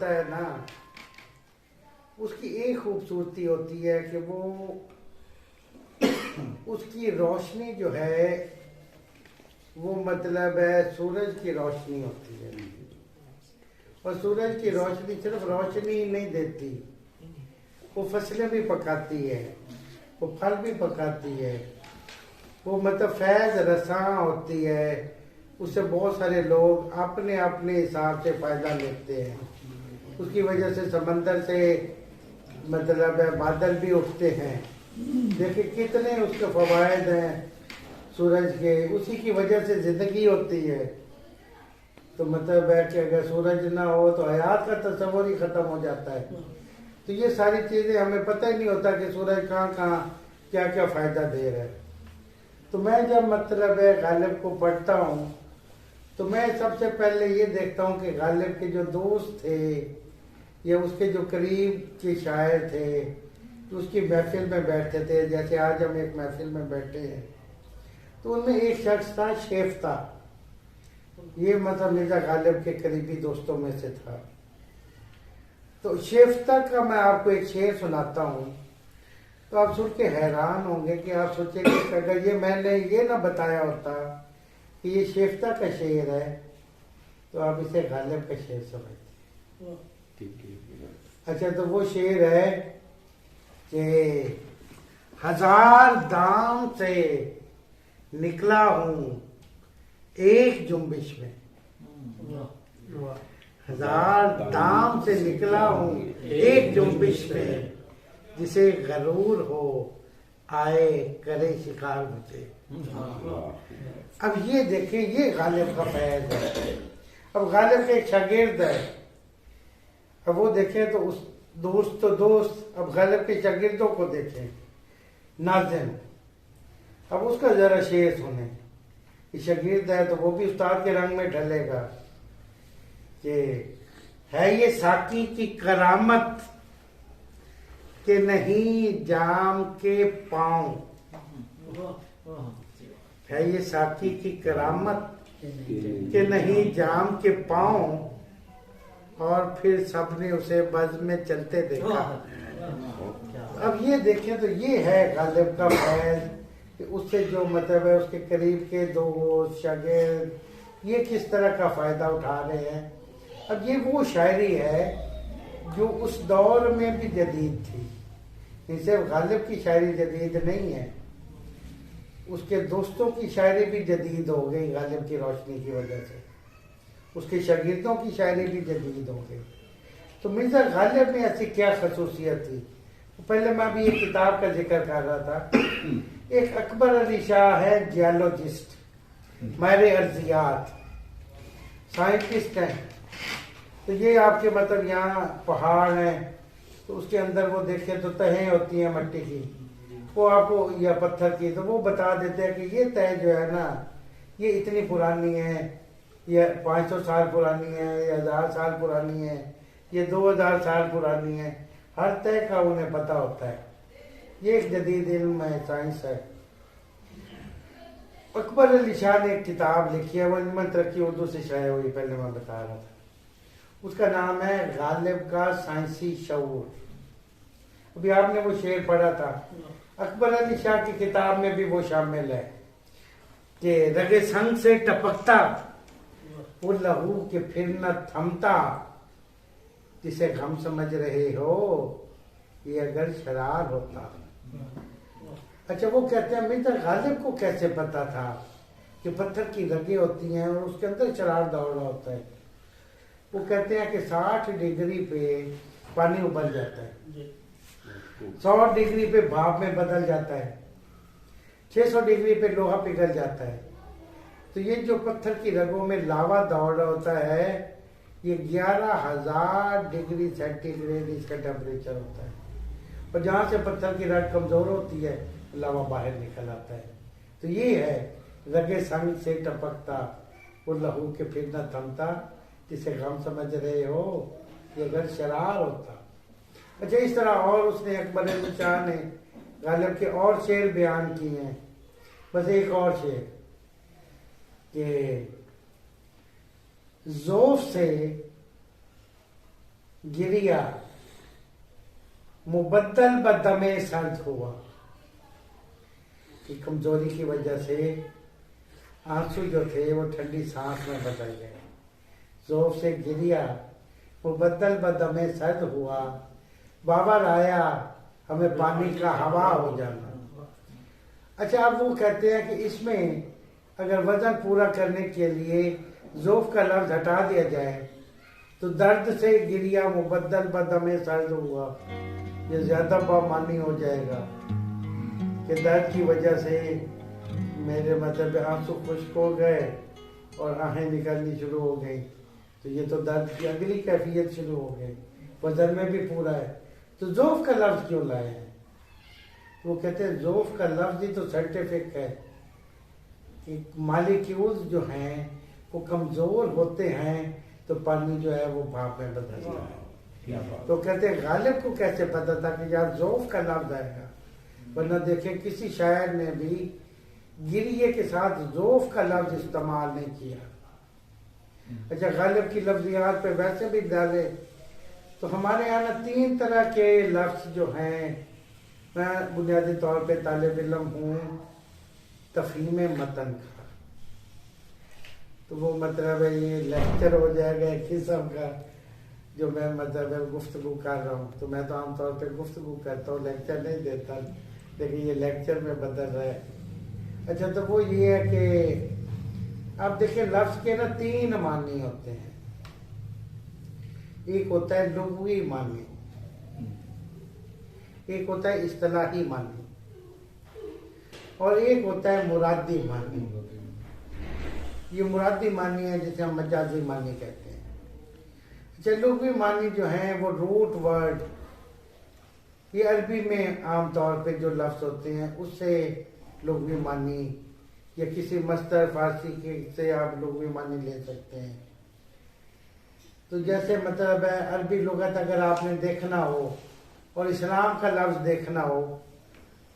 ہوتا ہے نا اس کی ایک خوبصورتی ہوتی ہے کہ وہ اس کی روشنی جو ہے وہ مطلب ہے سورج کی روشنی ہوتی ہے، اور سورج کی روشنی صرف روشنی ہی نہیں دیتی، وہ فصلیں بھی پکاتی ہے، وہ پھل بھی پکاتی ہے، وہ مطلب فیض رساں ہوتی ہے، اس سے بہت سارے لوگ اپنے اپنے حساب سے فائدہ لیتے ہیں، اس کی وجہ سے سمندر سے مطلب ہے بادل بھی اٹھتے ہیں، دیکھیں کتنے اس کے فوائد ہیں سورج کے، اسی کی وجہ سے زندگی ہوتی ہے۔ تو مطلب ہے کہ اگر سورج نہ ہو تو حیات کا تصور ہی ختم ہو جاتا ہے۔ تو یہ ساری چیزیں ہمیں پتہ ہی نہیں ہوتا کہ سورج کہاں کہاں کیا کیا فائدہ دے رہا ہے۔ تو میں جب مطلب ہے غالب کو پڑھتا ہوں تو میں سب سے پہلے یہ دیکھتا ہوں کہ غالب کے جو دوست تھے یا اس کے جو قریب کے شاعر تھے جو اس کی محفل میں بیٹھتے تھے، جیسے آج ہم ایک محفل میں بیٹھے ہیں، تو ان میں ایک شخص تھا شیفتہ، یہ مطلب مرزا غالب کے قریبی دوستوں میں سے تھا۔ تو شیفتہ کا میں آپ کو ایک شعر سناتا ہوں، تو آپ سن کے حیران ہوں گے کہ آپ سوچیں کہ اگر یہ میں نے یہ نہ بتایا ہوتا کہ یہ شیفتہ کا شعر ہے تو آپ اسے غالب کا شعر سمجھتے۔ اچھا، تو وہ شعر ہے کہ ہزار دام سے نکلا ہوں ایک جنبش میں، ہزار دام سے نکلا ہوں ایک جنبش میں، جسے غرور ہو آئے کرے شکار مجھے۔ اب یہ دیکھیں، یہ غالب کا فیض ہے۔ اب غالب کا ایک شاگرد ہے، اب وہ دیکھیں تو اس دوست تو دوست، اب غالب کے شاگردوں کو دیکھیں، ناظم، اب اس کا ذرا شعر سنیں۔ یہ شاگرد ہے تو وہ بھی استاد کے رنگ میں ڈھلے گا کہ ہے یہ ساقی کی کرامت کہ نہیں جام کے پاؤں، ہے یہ ساقی کی کرامت کہ نہیں جام کے پاؤں، اور پھر سب نے اسے بز میں چلتے دیکھا۔ اب یہ دیکھیں تو یہ ہے غالب کا فیض کہ اس سے جو مطلب ہے اس کے قریب کے دوست شاگرد یہ کس طرح کا فائدہ اٹھا رہے ہیں۔ اب یہ وہ شاعری ہے جو اس دور میں بھی جدید تھی، صرف غالب کی شاعری جدید نہیں ہے، اس کے دوستوں کی شاعری بھی جدید ہو گئی غالب کی روشنی کی وجہ سے، اس کے شاگردوں کی شاعری بھی جدید ہو گئی۔ تو مرزا غالب میں ایسی کیا خصوصیت تھی؟ پہلے میں ابھی ایک کتاب کا ذکر کر رہا تھا، ایک اکبر علی شاہ ہے جیالوجسٹ، ماہر ارضیات، سائنٹسٹ ہیں۔ تو یہ آپ کے مطلب یہاں پہاڑ ہیں تو اس کے اندر وہ دیکھیں تو تہیں ہوتی ہیں مٹی کی، وہ آپ کو یا پتھر کی، تو وہ بتا دیتے ہیں کہ یہ تہ جو ہے نا یہ اتنی پرانی ہے، یہ 500 سال پرانی ہے، یہ 1000 سال پرانی ہے، یہ 2000 سال پرانی ہے، ہر تہ کا انہیں پتہ ہوتا ہے۔ یہ ایک جدید علم ہے، سائنس ہے۔ اکبر علی شاہ نے ایک کتاب لکھی ہے، وہ علم ترقی اردو سے شائع ہوئی، پہلے میں بتا رہا تھا، اس کا نام ہے غالب کا سائنسی شعور۔ ابھی آپ نے وہ شعر پڑھا تھا، اکبر علی شاہ کی کتاب میں بھی وہ شامل ہے کہ رگ سنگ سے ٹپکتا وہ لہو کہ پھر نہ تھمتا، جسے غم سمجھ رہے ہو یہ اگر شرار ہوتا۔ اچھا، وہ کہتے ہیں مرزا غالب کو کیسے پتا تھا کہ پتھر کی رگیں ہوتی ہیں اور اس کے اندر شرار دوڑ رہا ہوتا ہے؟ وہ کہتے ہیں کہ 60 ڈگری پہ پانی ابل جاتا ہے، 100 ڈگری پہ بھاپ میں بدل جاتا ہے، 600 ڈگری پہ لوہا پگھل جاتا ہے۔ تو یہ جو پتھر کی رگوں میں لاوا دوڑ رہا ہوتا ہے یہ 11,000 ڈگری سینٹی گریڈ اس کا ٹیمپریچر ہوتا ہے، اور جہاں سے پتھر کی رگ کمزور ہوتی ہے لاوا باہر نکل آتا ہے۔ تو یہ ہے رگے سنگ سے ٹپکتا وہ لہو کے پھر نہ تھمتا، جسے غم سمجھ رہے ہو یہ اگر شرار ہوتا۔ اچھا، اس طرح اور اس نے اکبر علی شاہ نے غالب کے اور شعر بیان کیے ہیں، بس ایک اور شعر کہ ذوف سے گریا مبدل بدم سرد ہوا، کہ کمزوری کی وجہ سے آنسو جو تھے وہ ٹھنڈی سانس میں بدل گئے. ذوف سے گریا مبدل بدم سرد ہوا، بابر آیا ہمیں پانی کا ہوا ہو جانا. اچھا اب وہ کہتے ہیں کہ اس میں اگر وزن پورا کرنے کے لیے ذوف کا لفظ ہٹا دیا جائے تو درد سے گریا مبدل بدم سرد ہوا یہ زیادہ بامانی ہو جائے گا کہ درد کی وجہ سے میرے مطلب آنسو خشک ہو گئے اور آہیں نکلنی شروع ہو گئی، تو یہ تو درد کی اگلی کیفیت شروع ہو گئی، وزن میں بھی پورا ہے. تو ذوف کا لفظ کیوں لائے ہیں؟ وہ کہتے ہیں ذوف کا لفظ ہی تو سرٹیفک ہے کہ مالیکیولز جو ہیں وہ کمزور ہوتے ہیں تو پانی جو ہے وہ بھاپ میں بدلتا ہے. تو کہتے ہیں غالب کو کیسے پتا تھا کہ یار ذوف کا لفظ آئے گا، ورنہ دیکھیں کسی شاعر نے بھی گریے کے ساتھ ذوف کا لفظ استعمال نہیں کیا. اچھا غالب کی لفظیات پہ ویسے بھی ڈالے تو ہمارے یہاں 3 طرح کے لفظ جو ہیں، میں بنیادی طور پہ طالب علم ہوں تفہیم متن کا، تو وہ مطلب ہے یہ لیکچر ہو جائے گا ایک قسم کا جو میں مطلب ہے گفتگو کر رہا ہوں. تو میں تو عام طور پہ گفتگو کرتا ہوں، لیکچر نہیں دیتا، لیکن یہ لیکچر میں بدل رہا ہے. اچھا تو وہ یہ ہے کہ اب دیکھیں لفظ کے نا 3 معنی ہوتے ہیں. ایک ہوتا ہے لغوی معنی، ایک ہوتا ہے اصطلاحی معنی، اور ایک ہوتا ہے مرادی معنی. یہ مرادی معنی ہے جسے ہم مجازی معنی کہتے ہیں. اچھا لغوی معنی جو ہیں وہ روٹ ورڈ، یہ عربی میں عام طور پہ جو لفظ ہوتے ہیں اس سے لغوی معنی، یا کسی مصدر فارسی کے سے آپ لغوی معنی لے سکتے ہیں. تو جیسے مطلب ہے عربی لغت اگر آپ نے دیکھنا ہو اور اسلام کا لفظ دیکھنا ہو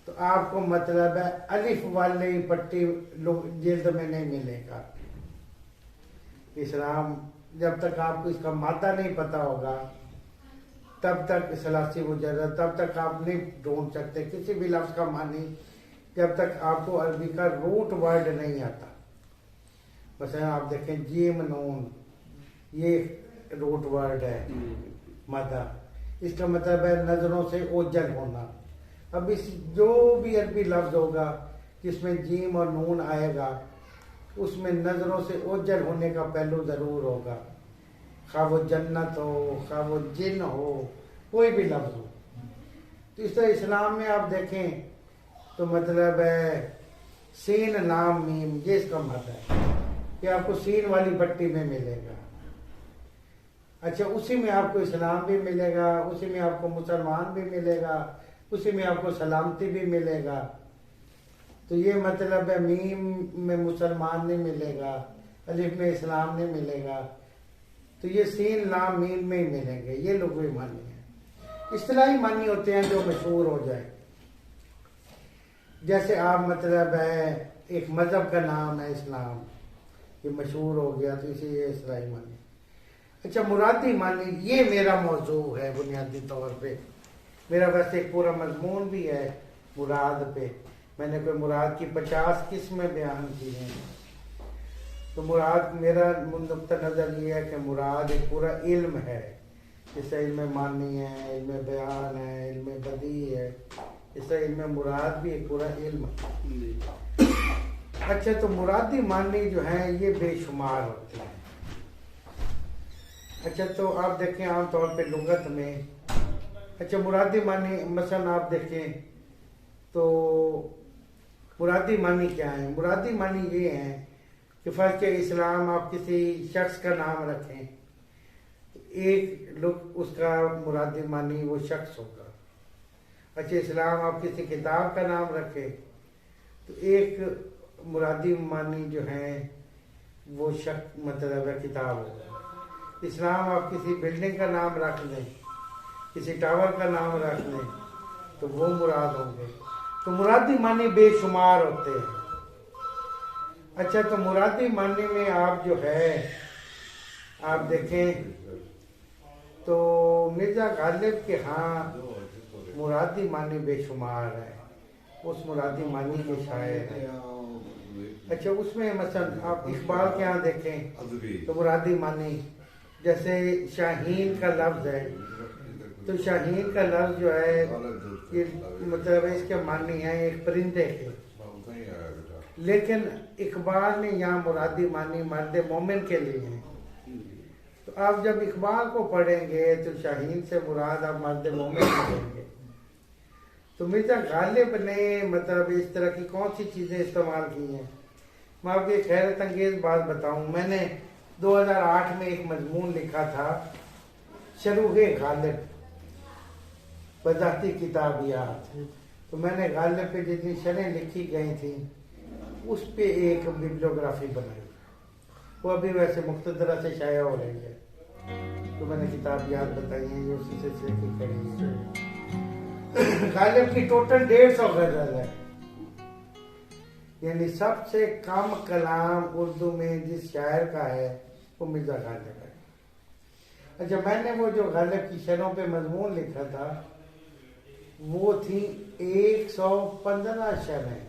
تو آپ کو مطلب ہے الف والی پٹی جلد میں نہیں ملے گا. اسلام جب تک آپ کو اس کا مادہ نہیں پتا ہوگا تب تک ثلاثی مجرد تب تک آپ نہیں ڈھونڈ سکتے کسی بھی لفظ کا معنی جب تک آپ کو عربی کا روٹ ورڈ نہیں آتا. مثلا آپ دیکھیں جیم نون، یہ روٹ ورڈ ہے مادہ، اس کا مطلب ہے نظروں سے اوجل ہونا. اب اس جو بھی عربی لفظ ہوگا جس میں جیم اور نون آئے گا اس میں نظروں سے اوجل ہونے کا پہلو ضرور ہوگا، خواہ وہ جنت ہو، خواہ وہ جن ہو، کوئی بھی لفظ ہو. تو اس طرح اسلام میں آپ دیکھیں تو مطلب ہے سین لام میم، یہ اس کا مطلب ہے کہ آپ کو سین والی پٹی میں ملے گا. اچھا اسی میں آپ کو اسلام بھی ملے گا، اسی میں آپ کو مسلمان بھی ملے گا، اسی میں آپ کو سلامتی بھی ملے گا. تو یہ مطلب ہے میم میں مسلمان نہیں ملے گا، الف میں اسلام نہیں ملے گا، تو یہ سین لام میم میں ہی ملیں گے. یہ لغوی معنی ہے. اصطلاحی معنی ہوتے ہیں جو مشہور ہو جائے، جیسے آپ مطلب ہے ایک مذہب کا نام ہے اسلام، یہ مشہور ہو گیا تو اسی یہ اصطلاحی معنی. اچھا مرادی معنی یہ میرا موضوع ہے بنیادی طور پہ. میرا ویسے ایک پورا مضمون بھی ہے مراد پہ، میں نے کوئی مراد کی 50 قسمیں بیان کی ہیں. تو مراد میرا نقطہ نظر یہ ہے کہ مراد ایک پورا علم ہے، جیسے علم معنی ہے، علم بیان ہے، علم بدیع ہے، اس طرح علم مراد بھی ایک پورا علم ہے. اچھا تو مرادی معنی جو ہیں یہ بے شمار ہوتے ہیں. اچھا تو آپ دیکھیں عام طور پہ لغت میں، اچھا مرادی معنی مثلا آپ دیکھیں تو مرادی معنی کیا ہیں؟ مرادی معنی یہ ہیں کہ فرض کے اسلام آپ کسی شخص کا نام رکھیں، ایک لوگ اس کا مرادی معنی وہ شخص ہوگا. اچھا اسلام آپ کسی کتاب کا نام رکھیں تو ایک مرادی معنی جو ہیں وہ شخص مطلب ہے کتاب ہوگا. اسلام آپ کسی بلڈنگ کا نام رکھ لیں، کسی ٹاور کا نام رکھ لیں تو وہ مراد ہوں گے. تو مرادی معنی بے شمار ہوتے ہیں. اچھا تو مرادی معنی میں آپ جو ہے آپ دیکھیں تو مرزا غالب کے ہاں مرادی معنی بے شمار ہے، اس مرادی معنی کے شاعر ہیں۔ اچھا اس میں مثلا آپ اقبال کے ہاں دیکھیں تو مرادی معنی جیسے شاہین کا لفظ ہے، تو شاہین کا لفظ جو ہے یہ مطلب اس کے معنی ہیں ایک پرندے کے، لیکن اقبال نے یہاں مرادی معنی مرد مومن کے لیے ہیں۔ تو آپ جب اقبال کو پڑھیں گے تو شاہین سے مراد آپ مرد مومن پڑھیں گے۔ تو مرزا غالب نے مطلب اس طرح کی کون سی چیزیں استعمال کی ہیں؟ میں آپ کو ایک حیرت انگیز بات بتاؤں، میں نے 2008 میں ایک مضمون لکھا تھا شروح غالب بذاتی کتابیات، تو میں نے غالب پہ جتنی شرح لکھی گئی تھیں اس پہ ایک ببلیوگرافی بنائی، وہ ابھی ویسے مختصرہ سے شائع ہو رہی ہے، تو میں نے کتابیات بتائی ہیں یہ اسی سلسلے کی کڑی ہے۔ غالب کی ٹوٹل 150 غزل ہے، یعنی سب سے کم کلام اردو میں جس شاعر کا ہے وہ مرزا غالب ہے۔ اچھا میں نے وہ جو غالب کی شرحوں پہ مضمون لکھا تھا وہ تھی 115 شرحیں،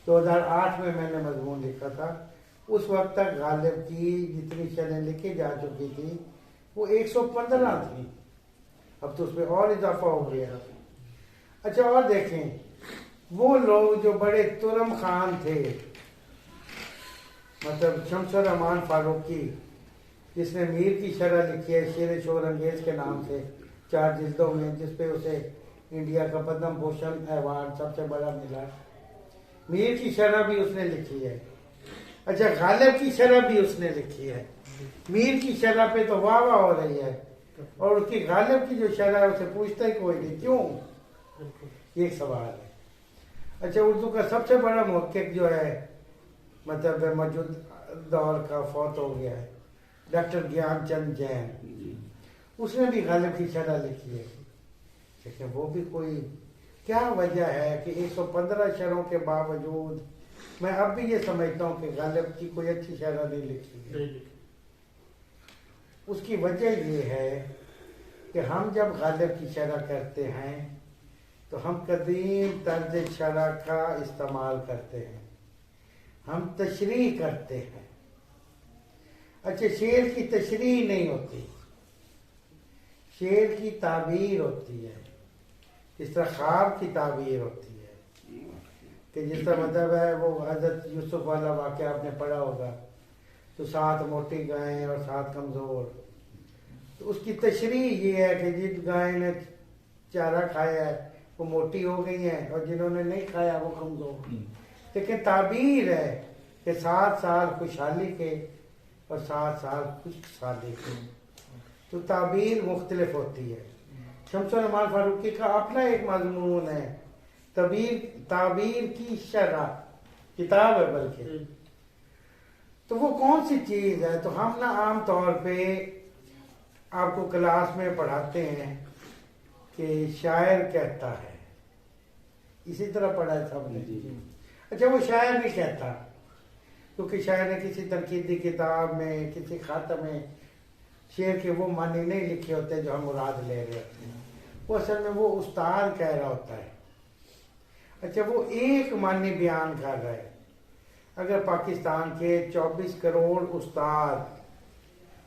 2008 میں نے مضمون لکھا تھا۔ اس وقت تک غالب کی جتنی شرحیں لکھی جا چکی تھی وہ 115 تھی، اب تو اس میں اور اضافہ ہو گیا۔ اچھا اور دیکھیں وہ لوگ جو بڑے ترم خان تھے، مطلب شمس الرحمان فاروقی جس نے میر کی شرح لکھی ہے شیر شور انگیز کے نام سے 4 جلدوں میں، جس پہ اسے انڈیا کا پدم بھوشن ایوارڈ سب سے بڑا ملا، میر کی شرح بھی اس نے لکھی ہے۔ اچھا غالب کی شرح بھی اس نے لکھی ہے، میر کی شرح پہ تو واہ واہ ہو رہی ہے، اور اس کی غالب کی جو شرح ہے اسے پوچھتا ہی کوئی نہیں، کیوں؟ یہ ایک سوال ہے۔ اچھا اردو کا سب سے بڑا محقق جو ہے مطلب موجود دور کا فوت ہو گیا ہے ڈاکٹر گیان چند جین، اس نے بھی غالب کی شرح لکھی ہے، لیکن وہ بھی کوئی کیا وجہ ہے کہ 115 شرحوں کے باوجود میں اب بھی یہ سمجھتا ہوں کہ غالب کی کوئی اچھی شرح نہیں لکھی ہے۔ اس کی وجہ یہ ہے کہ ہم جب غالب کی شرح کرتے ہیں تو ہم قدیم طرز شرح کا استعمال کرتے ہیں، ہم تشریح کرتے ہیں۔ اچھا شعر کی تشریح نہیں ہوتی، شعر کی تعبیر ہوتی ہے، اس طرح خواب کی تعبیر ہوتی ہے کہ جس طرح مطلب ہے وہ حضرت یوسف والا واقعہ آپ نے پڑھا ہوگا، تو 7 موٹی گائیں اور 7 کمزور، تو اس کی تشریح یہ ہے کہ جن گائے نے چارہ کھایا ہے وہ موٹی ہو گئی ہیں اور جنہوں نے نہیں کھایا وہ کمزور، لیکن تعبیر ہے کہ 7 سال خوشحالی کے اور 7 سال خشک سالی کے، تو تعبیر مختلف ہوتی ہے۔ شمس الرحمان فاروقی کا اپنا ایک مضمون ہے تعبیر کی شرح، کتاب ہے بلکہ، تو وہ کون سی چیز ہے؟ تو ہم نا عام طور پہ آپ کو کلاس میں پڑھاتے ہیں کہ شاعر کہتا ہے، اسی طرح پڑھا ہے سب نے۔ اچھا وہ شاعر نہیں کہتا، کیونکہ شاعر نے کسی تنقیدی کتاب میں کسی خط میں شعر کے وہ معنی نہیں لکھے ہوتے جو ہم مراد لے رہے ہوتے ہیں، وہ اصل میں وہ استاد کہہ رہا ہوتا ہے۔ اچھا وہ ایک معنی بیان کر رہا ہے، اگر پاکستان کے 24 کروڑ استاد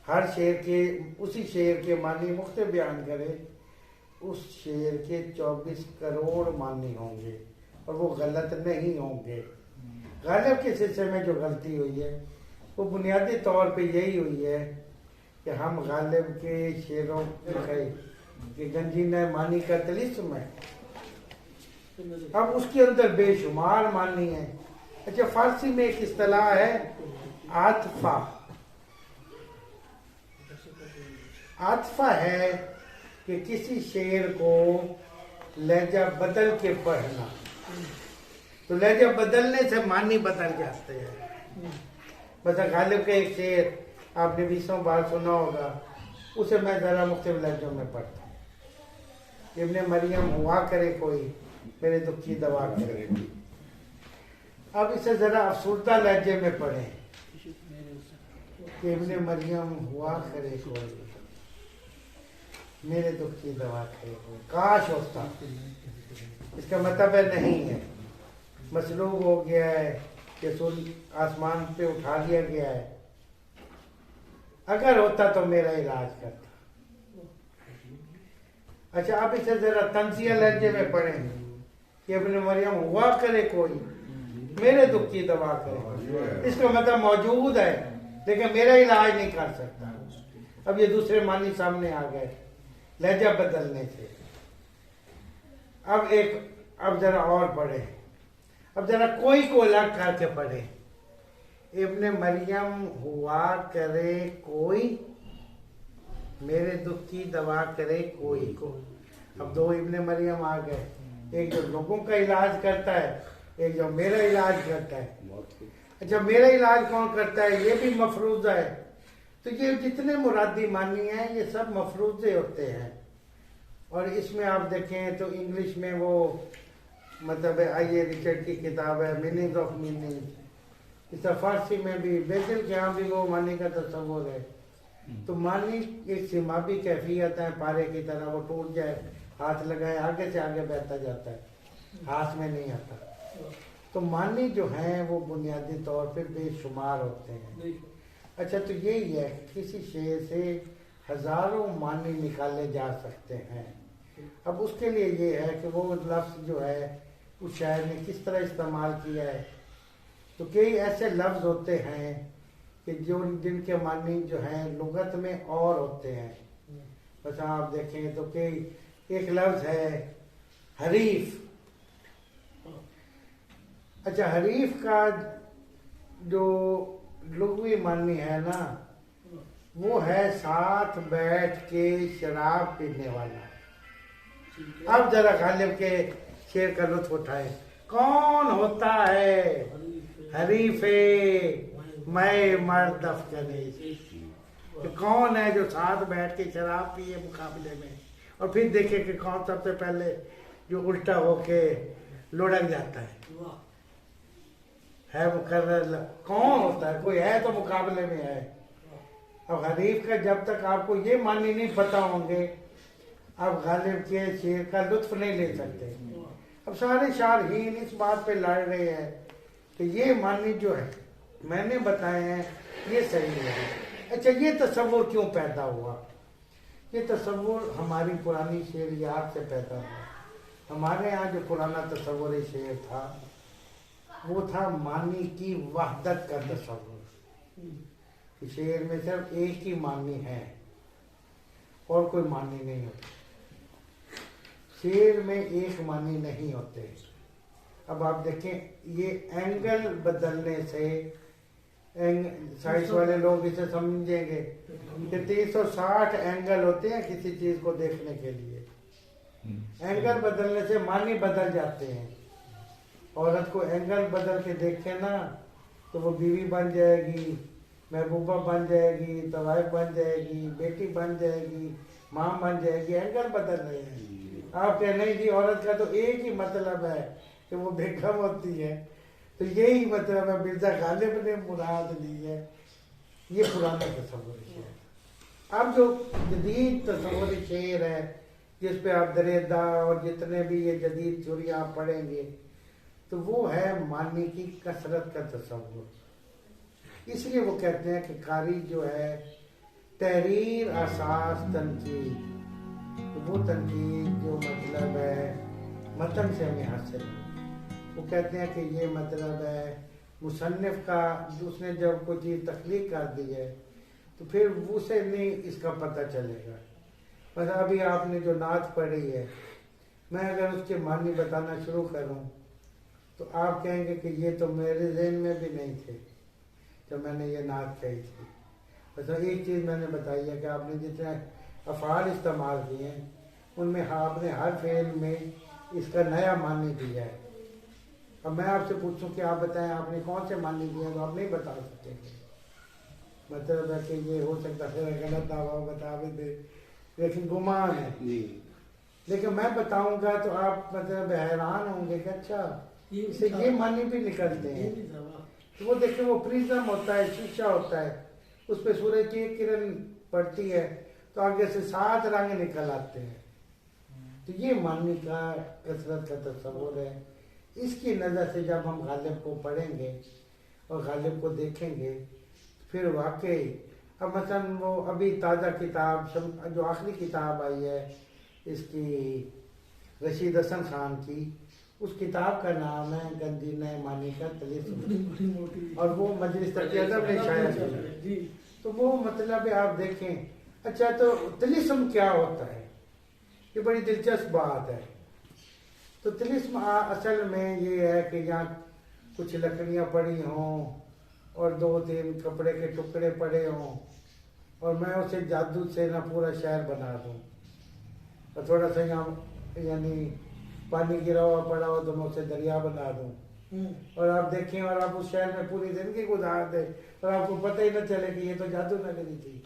ہر شعر کے اسی شعر کے معنی مختلف بیان کرے، اس شعر کے 24 کروڑ معنی ہوں گے اور وہ غلط نہیں ہوں گے۔ غالب کے سلسلے میں جو غلطی ہوئی ہے وہ بنیادی طور پہ یہی ہوئی ہے کہ ہم غالب کے شعروں کہ گنجینہ معنی کا طلسم ہے، اب اس کے اندر بے شمار معنی ہیں۔ اچھا فارسی میں ایک اصطلاح ہے عاطفہ، عاطفہ ہے کہ کسی شعر کو لہجہ بدل کے پڑھنا، تو لہجہ بدلنے سے معنی بدل جاتے ہیں۔ مثلا غالب کا ایک شعر آپ نے 20 بار سنا ہوگا، اسے میں ذرا مختلف لہجوں میں پڑھتا ہوں۔ ابن مریم ہوا کرے کوئی میرے دکھ کی دوا کرے، اب اسے ذرا افسردہ لہجے میں پڑھیں کہ ابن مریم ہوا کرے کوئی، میرے دکھ کی دوا کرے کوئی، کاش ہوتا. اس کا مطلب ہے نہیں ہے، مسلوب ہو گیا ہے کہ سورج آسمان پہ اٹھا لیا گیا ہے. اگر ہوتا تو میرا علاج کرتا. اچھا آپ اسے ذرا تنزیہ لہجے میں پڑھیں کہ ابن مریم ہوا کرے کوئی میرے دکھ کی دوا کرے. اس کا مطلب موجود ہے لیکن میرا علاج نہیں کر سکتا. اب یہ دوسرے معنی سامنے آ گئے لہجہ بدلنے سے. اب ذرا اور پڑھے، اب ذرا کوئی کو الگ کر کے پڑھے. ابن مریم ہوا کرے کوئی میرے دکھ کی دوا کرے کوئی. اب دو ابن مریم آ گئے، ایک جو لوگوں کا علاج کرتا ہے، ایک جو میرا علاج کرتا ہے. اچھا میرا علاج کون کرتا ہے؟ یہ بھی مفروضہ ہے. تو یہ جتنے مرادی معنی ہیں یہ سب مفروضے ہوتے ہیں. اور اس میں آپ دیکھیں تو انگلش میں وہ مطلب آئیے ریچرڈ کی کتاب ہے میننگ آف میننگ. اس طرح فارسی میں بھی بیسل کے یہاں بھی وہ معنی کا تصور ہے. تو معنی ایک سیمابی کیفیت ہے، پارے کی طرح وہ ٹوٹ جائے، ہاتھ لگائے آگے سے آگے بہتا جاتا ہے، ہاتھ میں نہیں آتا. تو معنی جو ہیں وہ بنیادی طور پہ بے شمار ہوتے ہیں. اچھا تو یہی ہے کہ کسی شے سے ہزاروں معنی نکالے جا سکتے ہیں. اب اس کے لیے یہ ہے کہ وہ لفظ جو ہے اس شاعر نے کس طرح استعمال کیا ہے. تو کئی ایسے لفظ ہوتے ہیں کہ جن کے معنی جو ہیں لغت میں اور ہوتے ہیں. بس آپ دیکھیں تو کئی ایک لفظ ہے حریف. اچھا حریف کا جو لغوی معنی ہے نا وہ ہے ساتھ بیٹھ کے شراب پینے والا. اب ذرا غالب کے شعر کا لطف اٹھائے. کون ہوتا ہے حریف میں مرد افکنی، کہ کون ہے جو ساتھ بیٹھ کے شراب پیے مقابلے میں، اور پھر دیکھے کہ کون سب سے پہلے جو الٹا ہو کے لڑک جاتا ہے مقرر. کون ہوتا ہے؟ کوئی ہے تو مقابلے میں ہے. اب حریف کا جب تک آپ کو یہ معنی نہیں پتا ہوں گے آپ غالب کے شعر کا لطف نہیں لے سکتے. اب سارے شارحین اس بات پہ لڑ رہے ہیں کہ یہ معنی جو ہے میں نے بتائے ہیں یہ صحیح ہے. اچھا یہ تصور کیوں پیدا ہوا؟ یہ تصور ہماری پرانی شعریات سے پیدا ہوا. ہمارے ہاں جو پرانا تصور شعر تھا وہ تھا معنی کی وحدت کا تصور. شعر میں صرف ایک ہی معنی ہے اور کوئی معنی نہیں ہوتا. شعر میں ایک معنی نہیں ہوتے. اب آپ دیکھیں یہ اینگل بدلنے سے سائنس والے لوگ اسے سمجھیں گے کہ 360 اینگل ہوتے ہیں کسی چیز کو دیکھنے کے لیے. اینگل بدلنے سے معنی بدل جاتے ہیں. عورت کو اینگل بدل کے دیکھے نا تو وہ بیوی بن جائے گی، محبوبہ بن جائے گی، طوائف بن جائے گی، بیٹی بن جائے گی، ماں بن جائے گی. اینگل بدل رہے ہیں. آپ کہیں نہیں جی عورت کا تو ایک ہی مطلب ہے کہ وہ بیگم ہوتی ہے. تو یہی مطلب ہے مرزا غالب نے مراد لی ہے. یہ پرانا تصور شعر. اب جو جدید تصور شعر ہے جس پہ آپ دریدہ اور جتنے بھی یہ جدید تھیوری آپ پڑھیں گے تو وہ ہے معنی کی کثرت کا تصور. اس لیے وہ کہتے ہیں کہ قاری جو ہے تحریر اساس تنقید، وہ تنقید جو مطلب ہے متن سے ہمیں حاصل ہے. وہ کہتے ہیں کہ یہ مطلب ہے مصنف کا اس نے جب کوئی چیز تخلیق کر دی ہے تو پھر اسے نہیں اس کا پتہ چلے گا. بس ابھی آپ نے جو نعت پڑھی ہے میں اگر اس کے معنی بتانا شروع کروں تو آپ کہیں گے کہ یہ تو میرے ذہن میں بھی نہیں تھے جب میں نے یہ نعت کہی تھی. بس ایک چیز میں نے بتائی ہے کہ آپ نے جتنے افعال استعمال کیے ہیں ان میں آپ نے ہر فعل میں اس کا نیا معنی دیا ہے. اب میں آپ سے پوچھوں کہ آپ بتائیں آپ نے کون سے معنی دیے تو آپ نہیں بتا سکتے. مطلب ہے کہ یہ ہو سکتا ہے غلط دعویٰ بتا بھی دے لیکن گمان ہے. لیکن میں بتاؤں گا تو آپ مطلب حیران ہوں گے کہ اچھا اسے یہ معنی بھی نکلتے ہیں. تو وہ دیکھیں وہ پریزم ہوتا ہے، شیشہ ہوتا ہے، اس پہ سورج کی ایک کرن پڑتی ہے تو آگے سے 7 رنگ نکل آتے ہیں. تو یہ معنی کا کثرت کا تصور ہے. اس کی نظر سے جب ہم غالب کو پڑھیں گے اور غالب کو دیکھیں گے پھر واقعی اب مثلا وہ ابھی تازہ کتاب جو آخری کتاب آئی ہے اس کی رشید حسن خان کی، اس کتاب کا نام ہے گنجینہ معنی کا طلسم، اور وہ مجلس تقی ادب نے شائع کی. تو وہ مطلب ہے آپ دیکھیں. اچھا تو طلسم کیا ہوتا ہے؟ یہ بڑی دلچسپ بات ہے. تو طلسم اصل میں یہ ہے کہ یہاں کچھ لکڑیاں پڑی ہوں اور 2-3 کپڑے کے ٹکڑے پڑے ہوں اور میں اسے جادو سے نہ پورا شہر بنا دوں، اور تھوڑا سا یہاں یعنی پانی گرا ہوا پڑا ہو تو میں اسے دریا بنا دوں، اور آپ دیکھیں اور آپ اس شہر میں پوری زندگی گزار دیں اور آپ کو پتہ ہی نہ چلے کہ یہ تو جادو نگری تھی.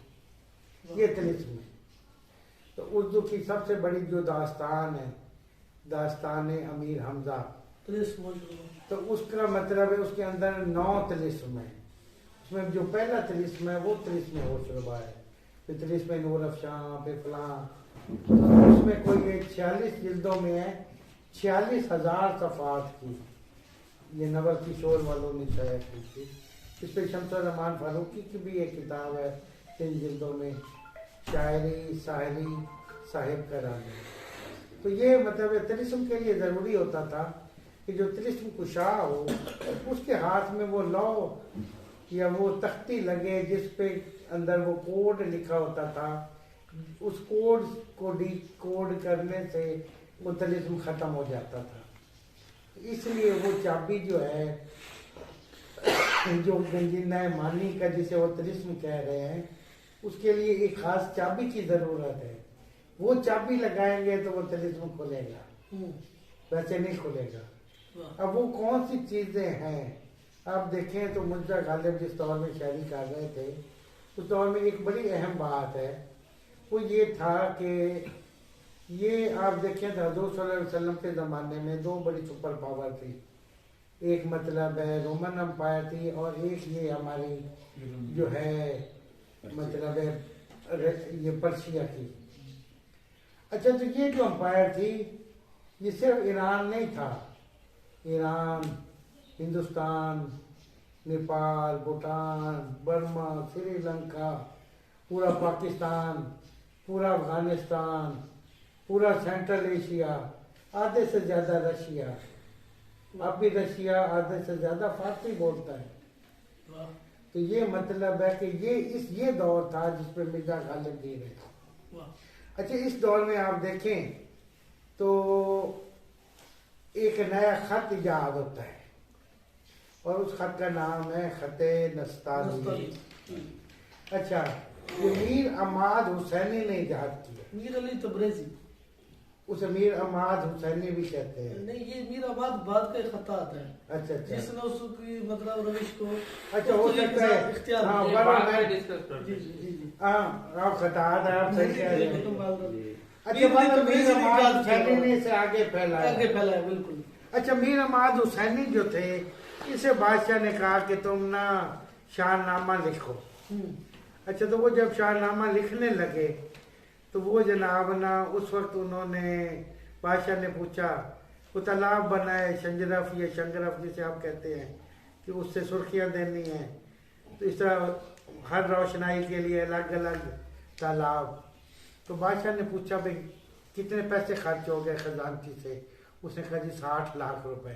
یہ طلسم ہے. تو اردو کی سب سے بڑی جو داستان ہے، داستان امیر حمزہ، تو اس کا مطلب ہے اس کے اندر 9 طلسم ہیں. اس میں جو پہلا طلسم ہے وہ طلسم ہوش ربا ہے، پھر طلسم نور افشاں، پھر فلاں. اس میں کوئی یہ 46 جلدوں میں ہے، 46,000 صفحات کی. یہ نور کشور والوں نے شائع کی تھی. اس پہ شمس الرحمان فاروقی کی بھی ایک کتاب ہے 3 جلدوں میں، شاعری ساحری صاحب کا راز. تو یہ مطلب طلسم کے لیے ضروری ہوتا تھا کہ جو طلسم کشا ہو اس کے ہاتھ میں وہ لو یا وہ تختی لگے جس پہ اندر وہ کوڈ لکھا ہوتا تھا. اس کوڈ کو ڈی کوڈ کرنے سے وہ طلسم ختم ہو جاتا تھا. اس لیے وہ چابی جو ہے جو گنجینہ معنی کا جسے وہ طلسم کہہ رہے ہیں، اس کے لیے ایک خاص چابی کی ضرورت ہے. وہ چابی لگائیں گے تو وہ طلسم کھلے گا، ویسے نہیں کھلے گا. اب وہ کون سی چیزیں ہیں آپ دیکھیں تو مرزا غالب جس دور میں شاعری کر رہے تھے اس دور میں ایک بڑی اہم بات ہے، وہ یہ تھا کہ یہ آپ دیکھیں تو حضور صلی اللہ علیہ وسلم کے زمانے میں 2 بڑی سپر پاور تھی. ایک مطلب ہے رومن امپائر تھی اور ایک یہ ہماری جو ہے مطلب ہے یہ پرشیا کی. اچھا تو یہ جو امپائر تھی یہ صرف ایران نہیں تھا، ایران، ہندوستان، نیپال، بھوٹان، برما، سری لنکا، پورا پاکستان، پورا افغانستان، پورا سینٹرل ایشیا، آدھے سے زیادہ رشیا، اب بھی رشیا آدھے سے زیادہ فارسی بولتا ہے. تو یہ مطلب ہے کہ یہ دور تھا جس پہ مرزا غالب جی رہے. اچھا اس دور میں آپ دیکھیں تو ایک نیا خط ایجاد ہوتا ہے اور اس خط کا نام ہے خط نستعلیق. اچھا یہ میر عماد حسینی نے ایجاد کیا. میر علی تبریزی، اسے میر عماد حسینی بھی کہتے ہیں. نہیں یہ میر عماد بعد کا خطہ آتا ہے. اچھا اچھا جس نے اس کی مطلب روش کو اچھا ہو سکتا ہے اختیار ہاں کیا. آپ خطاط ہیں، آپ صحیح کہہ رہے ہیں. اچھا میر میر عماد حسینی نے اسے آگے پھیلایا. بالکل. اچھا میر عماد حسینی جو تھے اسے بادشاہ نے کہا کہ تم نا شاہ نامہ لکھو. اچھا تو وہ جب شاہ نامہ لکھنے لگے تو وہ جناب نا اس وقت انہوں نے بادشاہ نے پوچھا وہ تالاب بنائے شنجرف یا شنگرف جسے آپ کہتے ہیں کہ اس سے سرخیاں دینی ہیں، تو اس طرح ہر روشنائی کے لیے الگ الگ تالاب. تو بادشاہ نے پوچھا بھائی کتنے پیسے خرچ ہو گئے خزانچی سے؟ اس نے کہا جی 60 لاکھ روپے.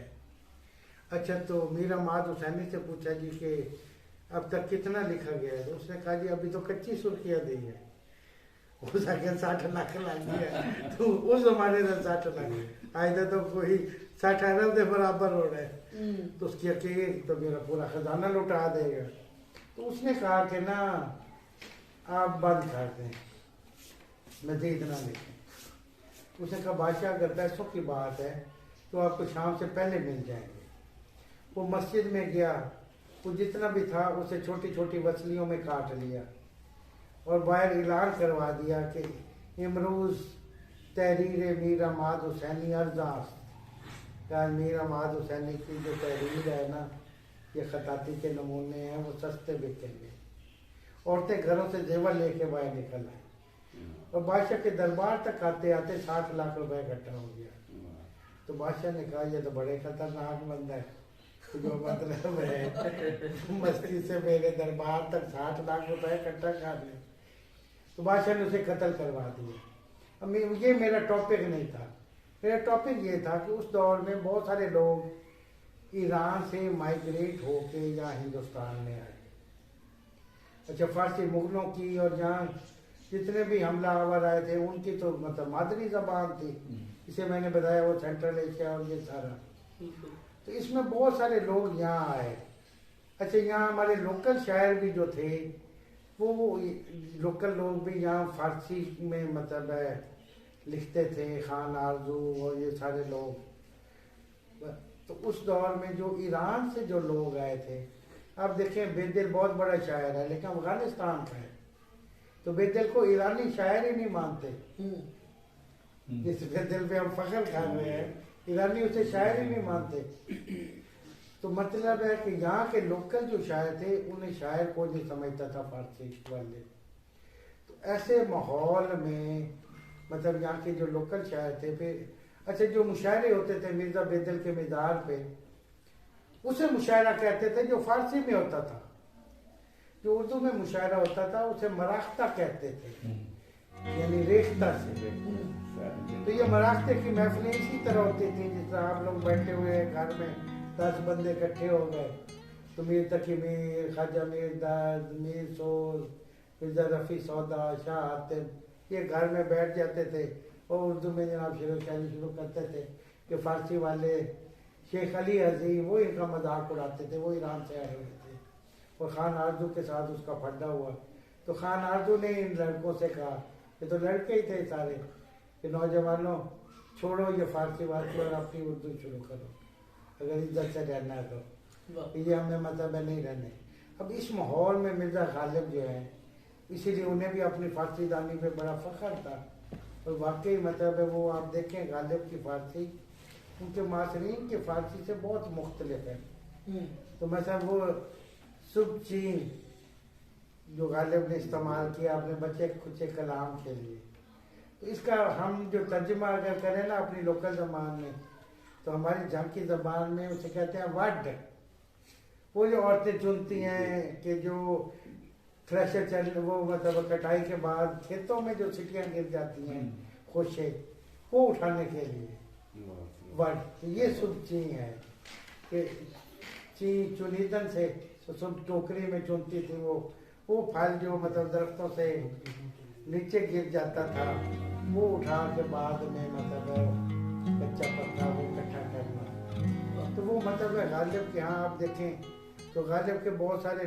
اچھا تو میر عماد حسینی سے پوچھا جی کہ اب تک کتنا لکھا گیا ہے؟ تو اس نے کہا جی ابھی تو کچی سرخیاں دی ہیں. اس آگے 60 لاکھ لگ گیا. تو اس زمانے میں 60 لاکھ آج تو کوئی 60 ارب کے برابر ہو رہا ہے. تو اس کی عقیل تو میرا پورا خزانہ لٹا دے گا. تو اس نے کہا کہ نا آپ بند کر دیں، مزید نہ لکھیں. اس نے کہا بادشاہ اگر پیسوں کی بات ہے تو آپ کو شام سے پہلے مل جائیں گے. وہ مسجد میں گیا، وہ جتنا بھی تھا اسے چھوٹی چھوٹی وصلیوں میں کاٹ لیا اور باہر اعلان کروا دیا کہ امروز تحریر میر عماد حسینی ارزاں. میر عماد حسینی کی جو تحریر ہے نا یہ خطاطی کے نمونے ہیں وہ سستے بکیں گے. عورتیں گھروں سے زیور لے کے باہر نکل آئیں. اور بادشاہ کے دربار تک آتے آتے 60 لاکھ روپے اکٹھا ہو گیا. تو بادشاہ نے کہا یہ تو بڑے خطرناک بندہ ہے, تو جو مطلب ہے مستی سے میرے دربار تک 60 لاکھ روپے اکٹھا کر لے. تو بادشاہ نے اسے قتل کروا دیا. اب یہ میرا ٹاپک نہیں تھا. میرا ٹاپک یہ تھا کہ اس دور میں بہت سارے لوگ ایران سے مائگریٹ ہو کے یہاں ہندوستان میں آئے. اچھا, فارسی مغلوں کی اور جہاں جتنے بھی حملہ آور آئے تھے ان کی تو مطلب مادری زبان تھی, اسے میں نے بتایا وہ سینٹرل ایشیا اور یہ سارا. تو اس میں بہت سارے لوگ یہاں آئے. اچھا, یہاں ہمارے لوکل شاعر بھی جو تھے وہ لوکل لوگ بھی یہاں فارسی میں مطلب ہے لکھتے تھے, خان آرزو اور یہ سارے لوگ. تو اس دور میں جو ایران سے جو لوگ آئے تھے, آپ دیکھیں بیدل بہت بڑا شاعر ہے لیکن افغانستان کا ہے, تو بیدل کو ایرانی شاعر ہی نہیں مانتے. جس بیدل پہ ہم فخر کر رہے ہیں, ایرانی اسے شاعر ہی نہیں مانتے. تو مطلب ہے کہ یہاں کے لوکل جو شاعر تھے انہیں شاعر کو نہیں سمجھتا تھا فارسی والے. تو ایسے ماحول میں مطلب یہاں کے جو لوکل شاعر تھے, پھر اچھا جو مشاعرے ہوتے تھے مرزا بیدل کے مزار پہ, اسے مشاعرہ کہتے تھے جو فارسی میں ہوتا تھا. جو اردو میں مشاعرہ ہوتا تھا اسے مراختہ کہتے تھے, یعنی ریختہ سے. تو یہ مراختے کی محفلیں اسی طرح ہوتی تھی جس طرح آپ لوگ بیٹھے ہوئے ہیں گھر میں, 10 بندے اکٹھے ہو گئے, تو میر تقی میر, خواجہ میر درد, میر سوز, مرزا رفیع سودا, شاہ حاتم, یہ گھر میں بیٹھ جاتے تھے اور اردو میں جناب شعر و شاعری شروع کرتے تھے کہ فارسی والے شیخ علی عظیم وہ ان کا مذاق اڑاتے تھے, وہ ایران سے آئے ہوئے تھے, اور خان آرزو کے ساتھ اس کا پھڈا ہوا. تو خان آرزو نے ان لڑکوں سے کہا, یہ تو لڑکے ہی تھے سارے, کہ نوجوانوں چھوڑو یہ فارسی وارسی اور اپنی اردو شروع کرو اگر عزت سے رہنا ہے تو. یہ ہمیں مطلب ہے نہیں رہنے. اب اس ماحول میں مرزا غالب جو ہے, اسی لیے انہیں بھی اپنی فارسی دانی پہ بڑا فخر تھا. اور واقعی مطلب ہے وہ آپ دیکھیں غالب کی فارسی ان کے معاصرین کے فارسی سے بہت مختلف ہے. تو مثلا وہ سب چین جو غالب نے استعمال کیا اپنے بچے کچھ کلام کے لیے, تو اس کا ہم جو ترجمہ اگر کریں نا اپنی لوکل زبان میں, تو ہماری جھانکی زبان میں اسے کہتے ہیں وڈ. وہ جو عورتیں چنتی ہیں کہ جو تھریشر چل وہ مطلب کٹائی کے بعد کھیتوں میں جو سٹیاں گر جاتی ہیں خوشے, وہ اٹھانے کے لیے وڈ. یہ سب چین ہے کہ چین چنیدن سے سب ٹوکری میں چنتی تھی, وہ پھل جو مطلب درختوں سے نیچے گر جاتا تھا وہ اٹھا کے بعد میں مطلب کچا پتا وہ اکٹھا کرنا. تو وہ مطلب ہے غالب کے ہاں آپ دیکھیں تو غالب کے بہت سارے